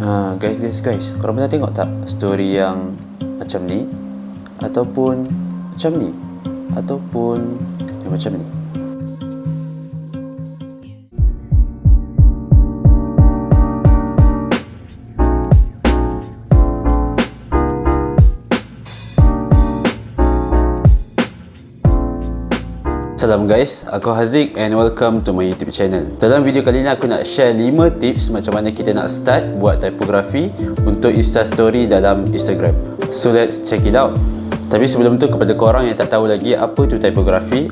Guys, korang pernah tengok tak story yang macam ni? Ataupun macam ni? Ataupun yang macam ni? Salam guys, aku Haziq and welcome to my YouTube channel. Dalam video kali ni aku nak share 5 tips macam mana kita nak start buat typography untuk Insta story dalam Instagram. So let's check it out. Tapi sebelum tu, kepada korang yang tak tahu lagi apa tu typography,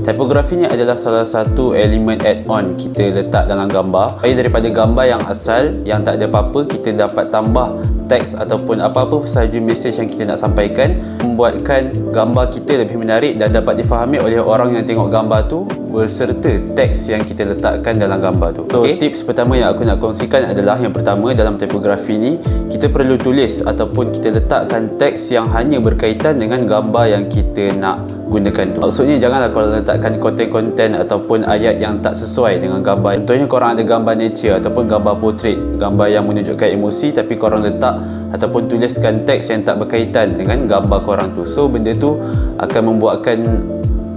typography ni adalah salah satu elemen add-on kita letak dalam gambar. Daripada gambar yang asal yang tak ada apa-apa, kita dapat tambah teks ataupun apa-apa sahaja message yang kita nak sampaikan, membuatkan gambar kita lebih menarik dan dapat difahami oleh orang yang tengok gambar tu berserta teks yang kita letakkan dalam gambar tu. Tips pertama yang aku nak kongsikan adalah, yang pertama, dalam typography ni kita perlu tulis ataupun kita letakkan teks yang hanya berkaitan dengan gambar yang kita nak gunakan tu. Maksudnya janganlah korang letakkan konten-konten ataupun ayat yang tak sesuai dengan gambar. Contohnya korang ada gambar nature ataupun gambar portrait, gambar yang menunjukkan emosi, tapi korang letak ataupun tuliskan teks yang tak berkaitan dengan gambar korang tu. So benda tu akan membuatkan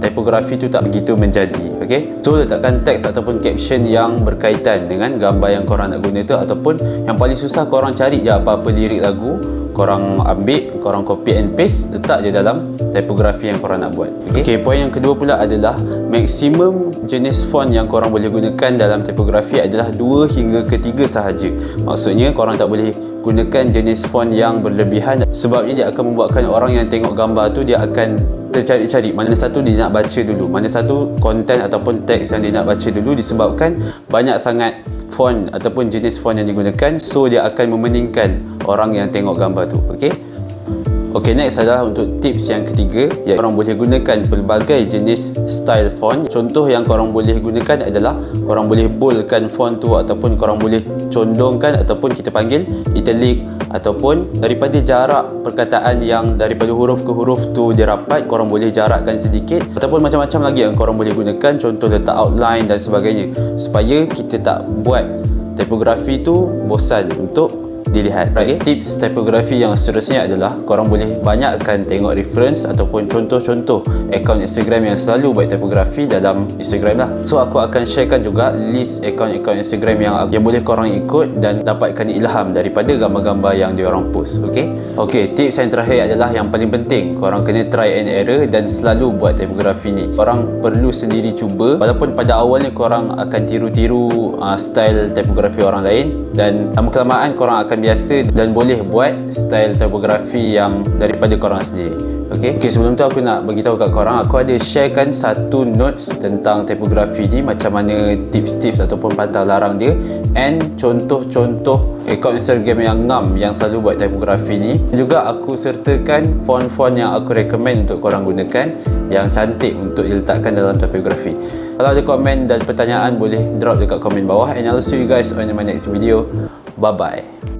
typography tu tak begitu menjadi. So letakkan teks ataupun caption yang berkaitan dengan gambar yang korang nak guna tu, ataupun yang paling susah, korang cari je apa-apa lirik lagu, korang ambil, korang copy and paste, letak je dalam typography yang korang nak buat. Poin yang kedua pula adalah maksimum jenis font yang korang boleh gunakan dalam typography adalah 2 hingga ke 3 sahaja. Maksudnya korang tak boleh gunakan jenis font yang berlebihan, sebabnya dia akan membuatkan orang yang tengok gambar tu dia akan tercari-cari mana satu dia nak baca dulu, mana satu konten ataupun teks yang dia nak baca dulu, disebabkan banyak sangat font ataupun jenis font yang digunakan. So dia akan memeningkan orang yang tengok gambar tu. Next adalah untuk tips yang ketiga, iaitu korang boleh gunakan pelbagai jenis style font. Contoh yang korang boleh gunakan adalah korang boleh boldkan font tu, ataupun korang boleh condongkan ataupun kita panggil italic, ataupun daripada jarak perkataan yang daripada huruf ke huruf tu dia rapat, korang boleh jarakkan sedikit, ataupun macam-macam lagi yang korang boleh gunakan. Contoh letak outline dan sebagainya, supaya kita tak buat typography tu bosan untuk dilihat. Tips typography yang seterusnya adalah korang boleh banyakkan tengok reference ataupun contoh-contoh akaun Instagram yang selalu buat typography dalam Instagram lah. So aku akan sharekan juga list akaun-akaun Instagram yang boleh korang ikut dan dapatkan ilham daripada gambar-gambar yang diorang post. Tips yang terakhir adalah yang paling penting, korang kena try and error dan selalu buat typography ni. Korang perlu sendiri cuba, walaupun pada awalnya korang akan tiru-tiru style typography orang lain, dan lama-kelamaan korang akan biasa dan boleh buat style typography yang daripada korang sendiri. Sebelum tu aku nak beritahu kat korang, aku ada sharekan satu notes tentang typography ni, macam mana tips-tips ataupun pantang larang dia, and contoh-contoh akaun Instagram yang ngam yang selalu buat typography ni. Juga aku sertakan font-font yang aku recommend untuk korang gunakan, yang cantik untuk diletakkan dalam typography. Kalau ada komen dan pertanyaan, boleh drop dekat komen bawah, and I'll see you guys on my next video. Bye bye.